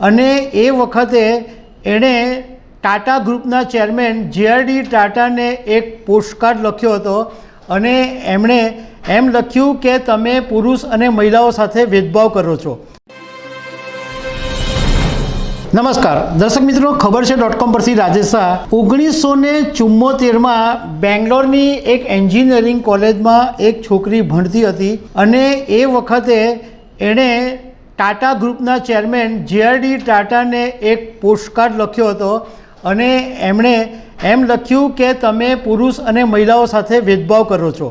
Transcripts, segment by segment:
અને એ વખતે એણે ટાટા ગ્રુપના ચેરમેન જે.આર.ડી. ટાટાને એક પોસ્ટકાર્ડ લખ્યો હતો અને એમણે એમ લખ્યું કે તમે પુરુષ અને મહિલાઓ સાથે ભેદભાવ કરો છો. નમસ્કાર દર્શક મિત્રો, ખબર છે .com પરથી રાજેશ શાહ. 1974માં બેંગ્લોરની એક એન્જિનિયરિંગ કોલેજમાં એક છોકરી ભણતી હતી અને એ વખતે એણે ટાટા ગ્રુપના ચેરમેન જે.આર.ડી. ટાટાને એક પોસ્ટકાર્ડ લખ્યો હતો અને એમણે એમ લખ્યું કે તમે પુરુષ અને મહિલાઓ સાથે ભેદભાવ કરો છો.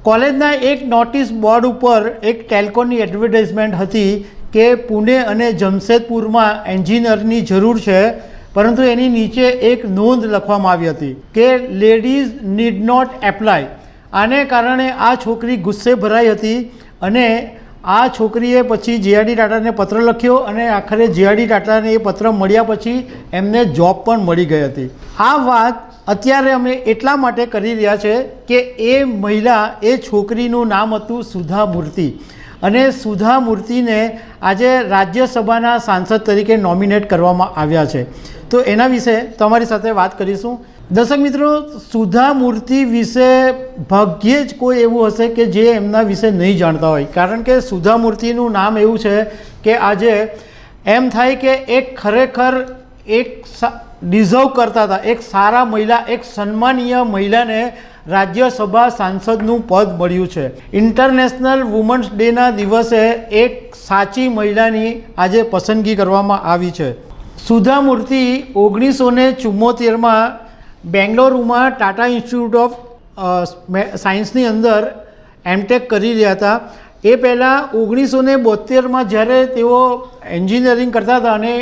કોલેજના એક નોટિસ બોર્ડ ઉપર એક ટેલ્કોની એડવર્ટાઇઝમેન્ટ હતી કે પુણે અને જમશેદપુરમાં એન્જિનિયરની જરૂર છે, પરંતુ એની નીચે એક નોંધ લખવામાં આવી હતી કે લેડીઝ નીડ નોટ એપ્લાય. આને કારણે આ છોકરી ગુસ્સે ભરાઈ હતી અને આ છોકરીએ પછી જે.આર.ડી. ટાટાને પત્ર લખ્યો અને આખરે જે.આર.ડી. ટાટાને એ પત્ર મળ્યા પછી એમને જોબ પણ મળી ગઈ હતી. આ વાત અત્યારે અમે એટલા માટે કરી રહ્યા છે કે એ મહિલા, એ છોકરીનું નામ હતું સુધા મૂર્તિ અને સુધા મૂર્તિને આજે રાજ્યસભાના સાંસદ તરીકે નોમિનેટ કરવામાં આવ્યા છે. તો એના વિશે તમારી સાથે વાત કરીશું. દર્શક મિત્રો, સુધા મૂર્તિ વિશે ભાગ્યે જ કોઈ એવું હશે કે જે એમના વિશે નહીં જાણતા હોય, કારણ કે સુધા મૂર્તિનું નામ એવું છે કે આજે એમ થાય કે એક ખરેખર એક ડિઝર્વ કરતા હતા, એક સારા મહિલા, એક સન્માનીય મહિલાને રાજ્યસભા સાંસદનું પદ મળ્યું છે. ઇન્ટરનેશનલ વુમન્સ ડેના દિવસે એક સાચી મહિલાની આજે પસંદગી કરવામાં આવી છે. સુધા મૂર્તિ 1974માં બેંગ્લોરમાં ટાટા ઇન્સ્ટિટ્યૂટ ઓફ સાયન્સની અંદર એમટેક કરી રહ્યા હતા. એ પહેલાં 1972માં જ્યારે તેઓ એન્જિનિયરિંગ કરતા હતા અને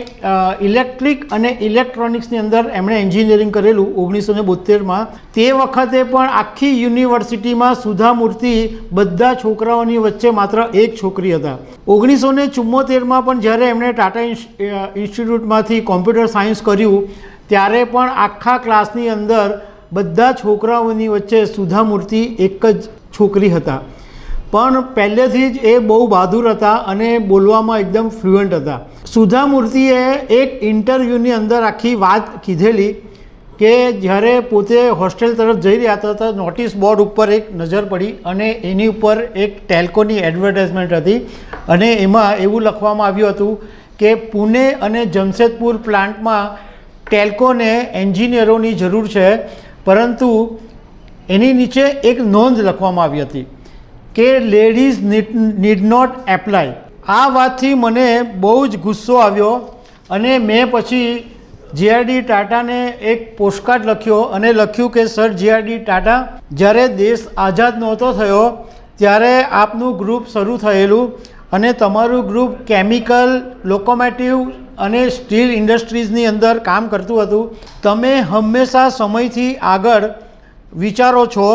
ઇલેક્ટ્રિક અને ઇલેક્ટ્રોનિક્સની અંદર એમણે એન્જિનિયરિંગ કરેલું 1972માં, તે વખતે પણ આખી યુનિવર્સિટીમાં સુધા મૂર્તિ બધા છોકરાઓની વચ્ચે માત્ર એક છોકરી હતા. 1974માં પણ જ્યારે એમણે ટાટા ઇન્સ્ટિટ્યૂટમાંથી કોમ્પ્યુટર સાયન્સ કર્યું ત્યારે પણ આખા ક્લાસની અંદર બધા છોકરાઓની વચ્ચે સુધા મૂર્તિ એક જ છોકરી હતા. પણ પહેલેથી જ એ બહુ બહાદુર હતા અને બોલવામાં એકદમ ફ્લુઅન્ટ હતા. સુધા મૂર્તિએ એક ઇન્ટરવ્યૂની અંદર આખી વાત કીધેલી કે જ્યારે પોતે હોસ્ટેલ તરફ જઈ રહ્યા હતા તો નોટિસ બોર્ડ ઉપર એક નજર પડી અને એની ઉપર એક ટેલ્કોની એડવર્ટાઇઝમેન્ટ હતી અને એમાં એવું લખવામાં આવ્યું હતું કે પુણે અને જમશેદપુર પ્લાન્ટમાં ટેલ્કોને એન્જિનિયરોની જરૂર છે, પરંતુ એની નીચે એક નોંધ લખવામાં આવી હતી કે લેડીઝ નીડ નોટ એપ્લાય. આ વાતથી મને બહુ જ ગુસ્સો આવ્યો અને મેં પછી જે.આર.ડી. ટાટાને એક પોસ્ટકાર્ડ લખ્યો અને લખ્યું કે સર જે.આર.ડી. ટાટા, જ્યારે દેશ આઝાદ નહોતો થયો ત્યારે આપનું ગ્રુપ શરૂ થયેલું અને તમારું ગ્રુપ કેમિકલ, લોકોમોટિવ અને સ્ટીલ ઇન્ડસ્ટ્રીઝની અંદર કામ કરતું હતું. તમે હંમેશા સમયથી આગળ વિચારો છો,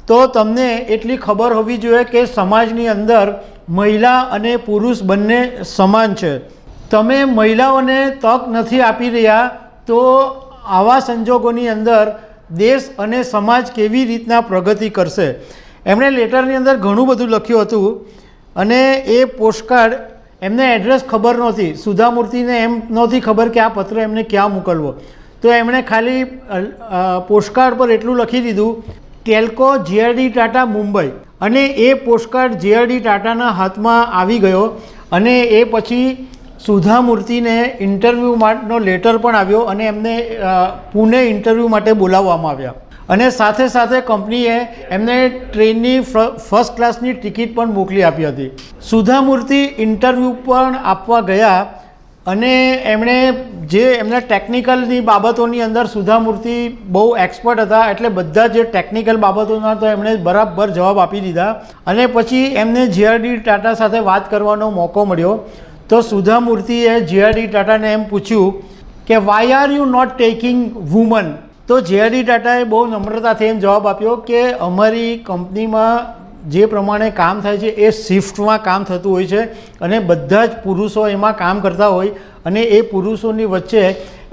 તો તમને એટલી ખબર હોવી જોઈએ કે સમાજની અંદર મહિલા અને પુરુષ બંને સમાન છે. તમે મહિલાઓને તક નથી આપી રહ્યા, તો આવા સંજોગોની અંદર દેશ અને સમાજ કેવી રીતના પ્રગતિ કરશે. એમણે લેટરની અંદર ઘણું બધું લખ્યું હતું અને એ પોસ્ટકાર્ડ, એમને એડ્રેસ ખબર નહોતી. સુધા મૂર્તિને એમ નહોતી ખબર કે આ પત્ર એમને ક્યાં મોકલવો, તો એમણે ખાલી પોસ્ટકાર્ડ પર એટલું લખી દીધું, ટેલ્કો જે.આર.ડી. ટાટા મુંબઈ. અને એ પોસ્ટકાર્ડ જે.આર.ડી. ટાટાના હાથમાં આવી ગયો અને એ પછી સુધા મૂર્તિને ઇન્ટરવ્યૂ માટેનો લેટર પણ આવ્યો અને એમને પુણે ઇન્ટરવ્યૂ માટે બોલાવવામાં આવ્યા અને સાથે સાથે કંપનીએ એમને ટ્રેનની ફર્સ્ટ ક્લાસની ટિકિટ પણ મોકલી આપી હતી. સુધા મૂર્તિ ઇન્ટરવ્યૂ પણ આપવા ગયા અને એમણે જે એમના ટેકનિકલની બાબતોની અંદર સુધા મૂર્તિ બહુ એક્સપર્ટ હતા, એટલે બધા જે ટેકનિકલ બાબતોના તો એમણે બરાબર જવાબ આપી દીધા. અને પછી એમને જે.આર.ડી. ટાટા સાથે વાત કરવાનો મોકો મળ્યો તો સુધા મૂર્તિએ જે.આર.ડી. ટાટાને એમ પૂછ્યું કે why are you not taking woman. તો જે.આર.ડી. ટાટાએ બહુ નમ્રતાથી એમ જવાબ આપ્યો કે અમારી કંપનીમાં જે પ્રમાણે કામ થાય છે એ શિફ્ટમાં કામ થતું હોય છે અને બધા જ પુરુષો એમાં કામ કરતા હોય અને એ પુરુષોની વચ્ચે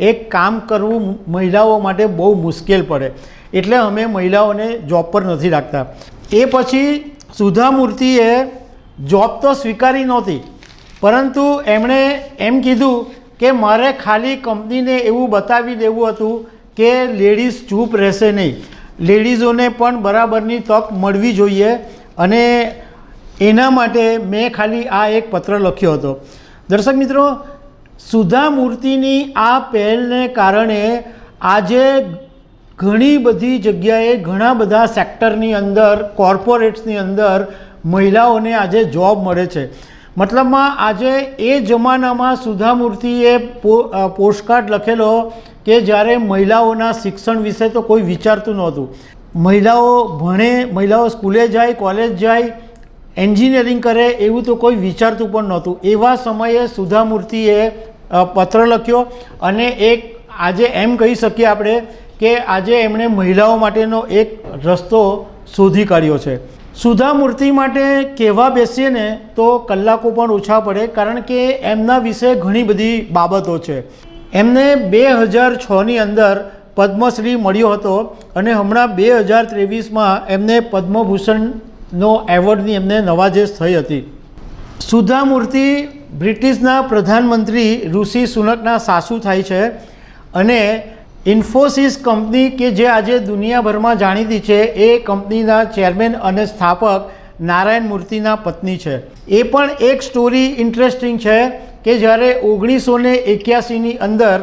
એક કામ કરવું મહિલાઓ માટે બહુ મુશ્કેલ પડે, એટલે અમે મહિલાઓને જોબ પર નથી રાખતા. એ પછી સુધા મૂર્તિએ જોબ તો સ્વીકારી નહોતી, પરંતુ એમણે એમ કીધું કે મારે ખાલી કંપનીને એવું બતાવી દેવું હતું કે લેડીઝ ચૂપ રહેશે નહીં, લેડીઝોને પણ બરાબરની તક મળવી જોઈએ, અને એના માટે મેં ખાલી આ એક પત્ર લખ્યો હતો. દર્શક મિત્રો, સુધા મૂર્તિની આ પહેલને કારણે આજે ઘણી બધી જગ્યાએ ઘણા બધા સેક્ટરની અંદર, કોર્પોરેટ્સની અંદર મહિલાઓને આજે જોબ મળે છે. મતલબમાં આજે એ જમાનામાં સુધા મૂર્તિએ પોસ્ટકાર્ડ લખેલો કે જ્યારે મહિલાઓના શિક્ષણ વિશે તો કોઈ વિચારતું નહોતું. મહિલાઓ ભણે, મહિલાઓ સ્કૂલે જાય, કોલેજ જાય, એન્જિનિયરિંગ કરે એવું તો કોઈ વિચારતું પણ નહોતું. એવા સમયે સુધા મૂર્તિએ પત્ર લખ્યો અને એક આજે એમ કહી શકીએ આપણે કે આજે એમણે મહિલાઓ માટેનો એક રસ્તો શોધી કાઢ્યો છે. સુધા મૂર્તિ માટે કહેવા બેસીએ ને તો કલાકો પણ ઓછા પડે, કારણ કે એમના વિશે ઘણી બધી બાબતો છે. એમને 2006ની અંદર પદ્મશ્રી મળ્યો હતો અને હમણાં 2023માં એમને પદ્મભૂષણનો એવોર્ડની એમને નવાજેશ થઈ હતી. સુધા મૂર્તિ બ્રિટિશના પ્રધાનમંત્રી ઋષિ સુનકના સાસુ થાય છે અને ઇન્ફોસિસ કંપની કે જે આજે દુનિયાભરમાં જાણીતી છે એ કંપનીના ચેરમેન અને સ્થાપક નારાયણ મૂર્તિના પત્ની છે. એ પણ એક સ્ટોરી ઇન્ટરેસ્ટિંગ છે કે જ્યારે 1981ની અંદર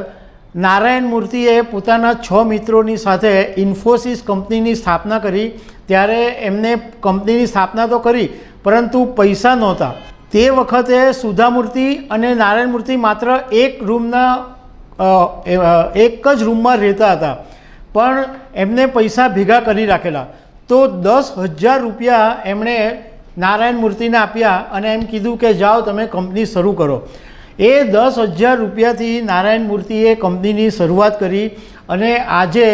નારાયણ મૂર્તિએ પોતાના 6 મિત્રોની સાથે ઇન્ફોસિસ કંપનીની સ્થાપના કરી. ત્યારે એમને કંપનીની સ્થાપના તો કરી પરંતુ પૈસા નહોતા. તે વખતે સુધા મૂર્તિ અને નારાયણ મૂર્તિ માત્ર એક જ રૂમમાં રહેતા હતા, પણ એમને પૈસા ભેગા કરી રાખેલા. તો 10,000 રૂપિયા એમણે નારાયણ મૂર્તિને આપ્યા અને એમ કીધું કે જાઓ તમે કંપની શરૂ કરો. એ 10,000 રૂપિયાથી નારાયણ મૂર્તિએ કંપનીની શરૂઆત કરી અને આજે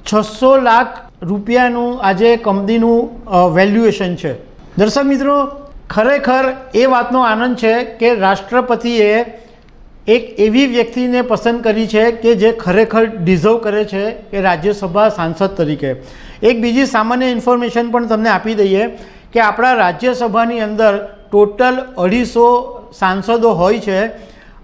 600 લાખ રૂપિયાનું આજે કંપનીનું વેલ્યુએશન છે. દર્શક મિત્રો, ખરેખર એ વાતનો આનંદ છે કે રાષ્ટ્રપતિએ એક એવી વ્યક્તિને પસંદ કરી છે કે જે ખરેખર ડિઝર્વ કરે છે કે રાજ્યસભા સાંસદ તરીકે. એક બીજી સામાન્ય ઇન્ફોર્મેશન પણ તમને આપી દઈએ કે આપણા રાજ્યસભાની અંદર ટોટલ 250 સાંસદો હોય છે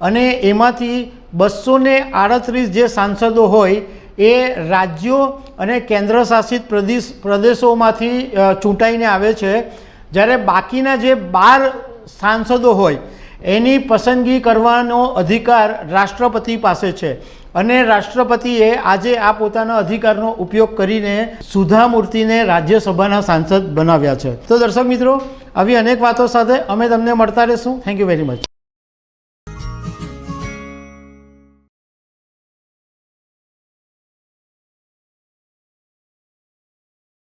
અને એમાંથી 238 જે સાંસદો હોય એ રાજ્યો અને કેન્દ્રશાસિત પ્રદેશોમાંથી ચૂંટાઈને આવે છે, જ્યારે બાકીના જે 12 સાંસદો હોય એની પસંદગી કરવાનો અધિકાર રાષ્ટ્રપતિ પાસે છે. અને રાષ્ટ્રપતિએ આજે આ પોતાના અધિકારનો ઉપયોગ કરીને સુધા મૂર્તિને રાજ્યસભાના સાંસદ બનાવ્યા છે. તો દર્શક મિત્રો, આવી અનેક વાતો સાથે અમે તમને મળતા રહીશું. Thank you very much.